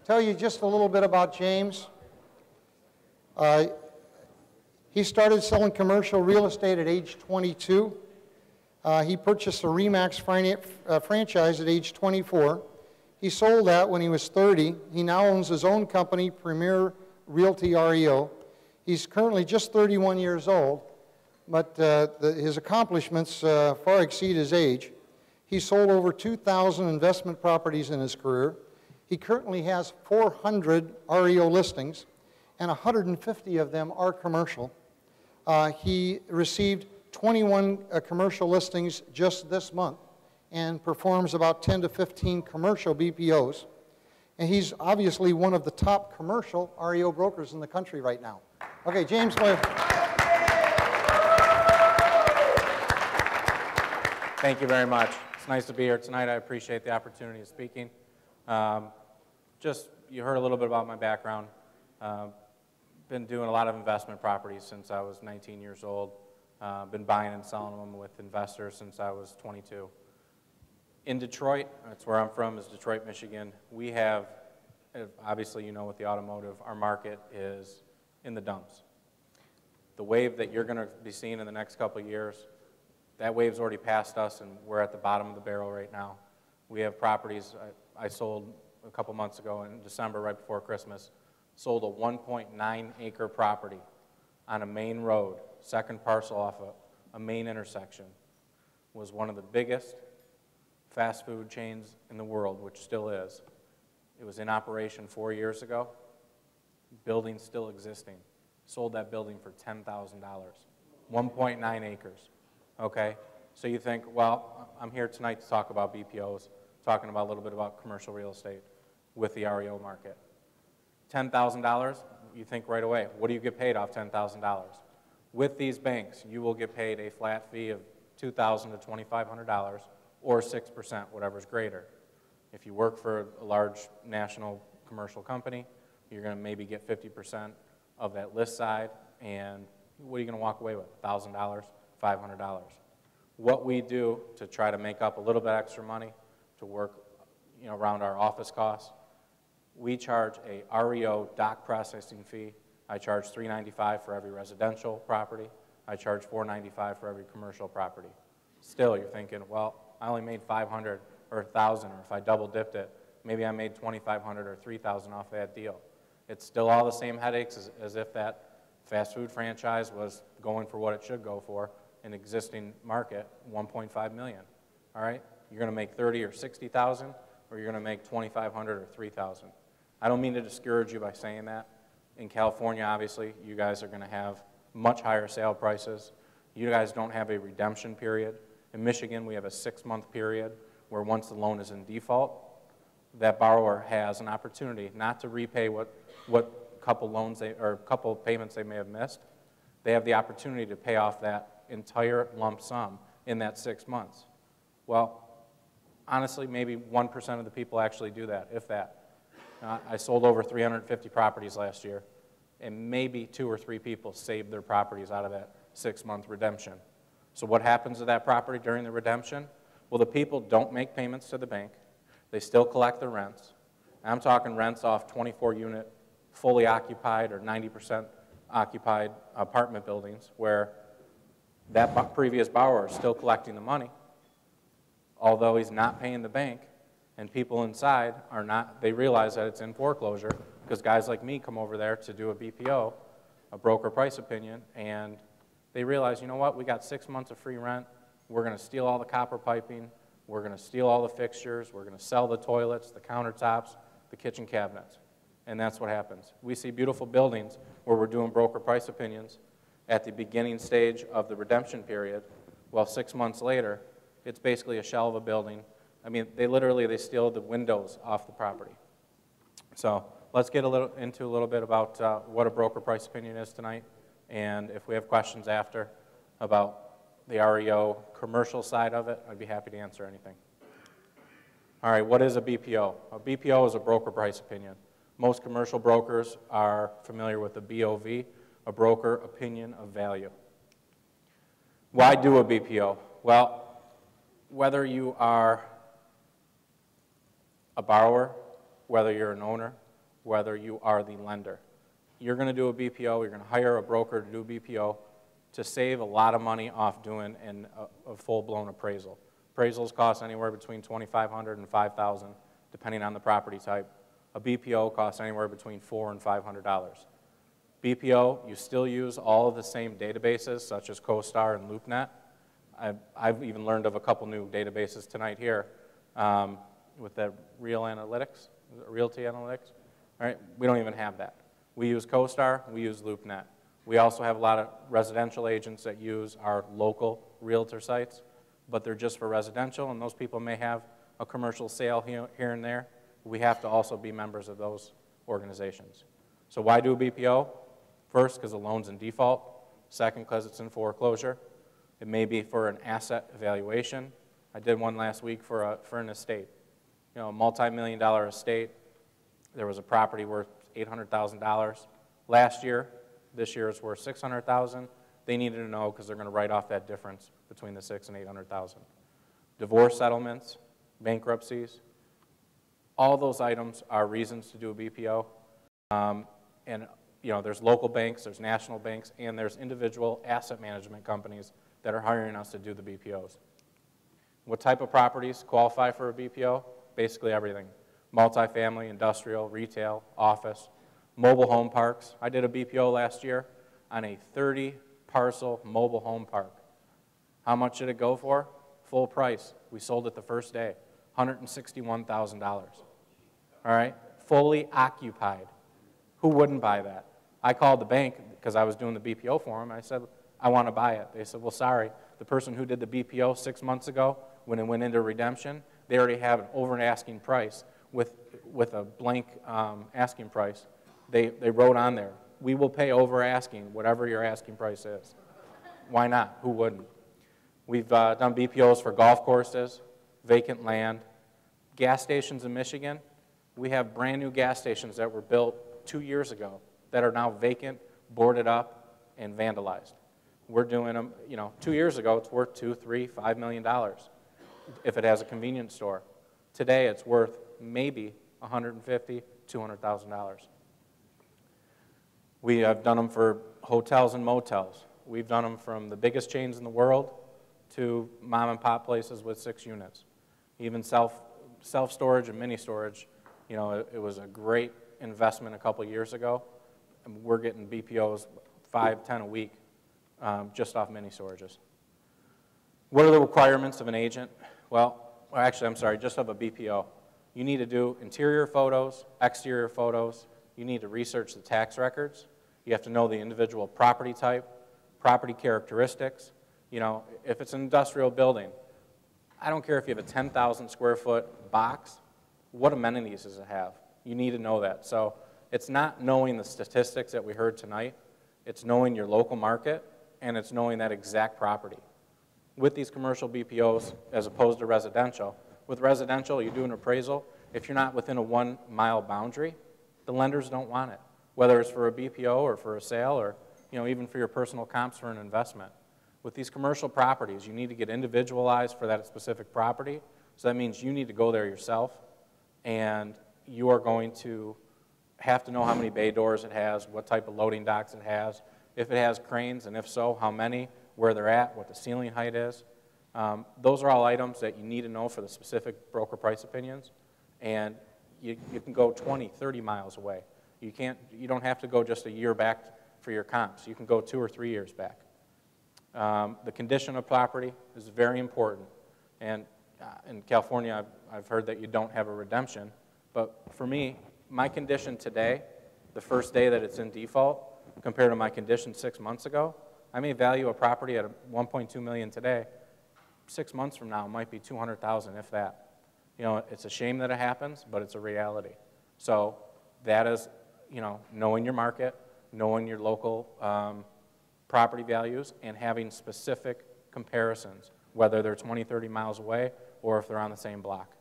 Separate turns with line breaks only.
tell you just a little bit about James. He started selling commercial real estate at age 22. He purchased a RE/MAX franchise at age 24. He sold that when he was 30. He now owns his own company, Premier Realty REO. He's currently just 31 years old, but his accomplishments far exceed his age. He sold over 2,000 investment properties in his career. He currently has 400 REO listings, and 150 of them are commercial. He received 21 commercial listings just this month and performs about 10 to 15 commercial BPOs. And he's obviously one of the top commercial REO brokers in the country right now. Okay, James.
Thank you very much. It's nice to be here tonight. I appreciate the opportunity of speaking. You heard a little bit about my background. Been doing a lot of investment properties since I was 19 years old. Been buying and selling them with investors since I was 22. In Detroit, that's where I'm from, is Detroit, Michigan. We have, obviously you know with the automotive, our market is in the dumps. The wave that you're going to be seeing in the next couple of years, that wave's already passed us and we're at the bottom of the barrel right now. We have properties I sold a couple months ago in December, right before Christmas, sold a 1.9 acre property on a main road, second parcel off a main intersection. Was one of the biggest fast food chains in the world, which still is. It was in operation 4 years ago. Building still existing. Sold that building for $10,000. 1.9 acres. Okay? So you think, well, I'm here tonight to talk about BPOs, talking about a little bit about commercial real estate with the REO market. $10,000, you think right away, what do you get paid off $10,000? With these banks, you will get paid a flat fee of $2,000 to $2,500 or 6%, whatever's greater. If you work for a large national commercial company, you're going to maybe get 50% of that list side, and what are you going to walk away with? $1,000, $500. What we do to try to make up a little bit extra money to work around our office costs, we charge a REO doc processing fee. I charge $395 for every residential property. I charge $495 for every commercial property. Still, you're thinking, well, I only made $500 or $1,000, or if I double dipped it, maybe I made $2,500 or $3,000 off that deal. It's still all the same headaches as if that fast food franchise was going for what it should go for, an existing market, $1.5 million. All right? You're going to make $30,000 or $60,000, or you're going to make $2,500 or $3,000. I don't mean to discourage you by saying that. In California, obviously, you guys are going to have much higher sale prices. You guys don't have a redemption period. In Michigan, we have a 6-month period where once the loan is in default, that borrower has an opportunity not to repay what couple payments they may have missed. They have the opportunity to pay off that entire lump sum in that 6 months. Well, honestly, maybe 1% of the people actually do that, if that. I sold over 350 properties last year, and maybe 2 or 3 people saved their properties out of that 6-month redemption. So what happens to that property during the redemption? Well, the people don't make payments to the bank. They still collect their rents. And I'm talking rents off 24-unit, fully occupied or 90% occupied apartment buildings where that previous borrower is still collecting the money, although he's not paying the bank. And people inside are not, they realize that it's in foreclosure because guys like me come over there to do a BPO, a broker price opinion, and they realize, you know what, we got 6 months of free rent, we're going to steal all the copper piping, we're going to steal all the fixtures, we're going to sell the toilets, the countertops, the kitchen cabinets. And that's what happens. We see beautiful buildings where we're doing broker price opinions at the beginning stage of the redemption period. Well, 6 months later, it's basically a shell of a building. I mean, they steal the windows off the property. So let's get into a little bit about what a broker price opinion is tonight. And if we have questions after about the REO commercial side of it, I'd be happy to answer anything. All right, what is a BPO? A BPO is a broker price opinion. Most commercial brokers are familiar with the BOV, a broker opinion of value. Why do a BPO? Well, whether you are a borrower, whether you're an owner, whether you are the lender. You're going to do a BPO, you're going to hire a broker to do a BPO to save a lot of money off doing a full-blown appraisal. Appraisals cost anywhere between $2,500 and $5,000, depending on the property type. A BPO costs anywhere between $400 and $500. BPO, you still use all of the same databases, such as CoStar and LoopNet. I've even learned of a couple new databases tonight here with the Realty Analytics. All right, we don't even have that. We use CoStar, we use LoopNet. We also have a lot of residential agents that use our local realtor sites, but they're just for residential, and those people may have a commercial sale here and there. We have to also be members of those organizations. So why do a BPO? First, because the loan's in default. Second, because it's in foreclosure. It may be for an asset evaluation. I did one last week for an estate. You know, a multi-million-dollar estate. There was a property worth $800,000 last year. This year it's worth $600,000. They needed to know because they're going to write off that difference between the $600,000 and $800,000. Divorce settlements, bankruptcies, all those items are reasons to do a BPO. And you know, there's local banks, there's national banks, and there's individual asset management companies that are hiring us to do the BPOs. What type of properties qualify for a BPO? Basically everything. Multifamily, industrial, retail, office, mobile home parks. I did a BPO last year on a 30-parcel mobile home park. How much did it go for? Full price. We sold it the first day, $161,000. All right, fully occupied. Who wouldn't buy that? I called the bank because I was doing the BPO for them. I said, I want to buy it. They said, well, sorry, the person who did the BPO 6 months ago, when it went into redemption, they already have an over asking price with a blank asking price. They wrote on there, we will pay over asking, whatever your asking price is. Why not? Who wouldn't? We've done BPOs for golf courses, vacant land, gas stations in Michigan. We have brand new gas stations that were built 2 years ago that are now vacant, boarded up, and vandalized. We're doing them, you know, 2 years ago it's worth $2, $3, $5 million if it has a convenience store. Today it's worth maybe $150,000, $200,000. We have done them for hotels and motels. We've done them from the biggest chains in the world to mom and pop places with 6 units. Even self-storage and mini storage, you know, it was a great investment a couple years ago. And we're getting BPOs 5, 10 a week just off mini storages. What are the requirements of an agent? Well, actually, I'm sorry, just of a BPO. You need to do interior photos, exterior photos. You need to research the tax records. You have to know the individual property type, property characteristics. You know, if it's an industrial building, I don't care if you have a 10,000 square foot box, what amenities does it have? You need to know that. So it's not knowing the statistics that we heard tonight, it's knowing your local market, and it's knowing that exact property. With these commercial BPOs, as opposed to residential, with residential, you do an appraisal. If you're not within a 1 mile boundary, the lenders don't want it, whether it's for a BPO or for a sale or, you know, even for your personal comps for an investment. With these commercial properties, you need to get individualized for that specific property. So that means you need to go there yourself, and you are going to have to know how many bay doors it has, what type of loading docks it has, if it has cranes, and if so, how many, where they're at, what the ceiling height is. Those are all items that you need to know for the specific broker price opinions, and you can go 20, 30 miles away. You don't have to go just a year back for your comps. You can go 2 or 3 years back. The condition of property is very important, and in California, I've heard that you don't have a redemption, but for me, my condition today, the first day that it's in default, compared to my condition 6 months ago, I may value a property at $1.2 million today. 6 months from now, it might be $200,000, if that. You know, it's a shame that it happens, but it's a reality. So that is, you know, knowing your market, knowing your local property values, and having specific comparisons, whether they're 20, 30 miles away or if they're on the same block.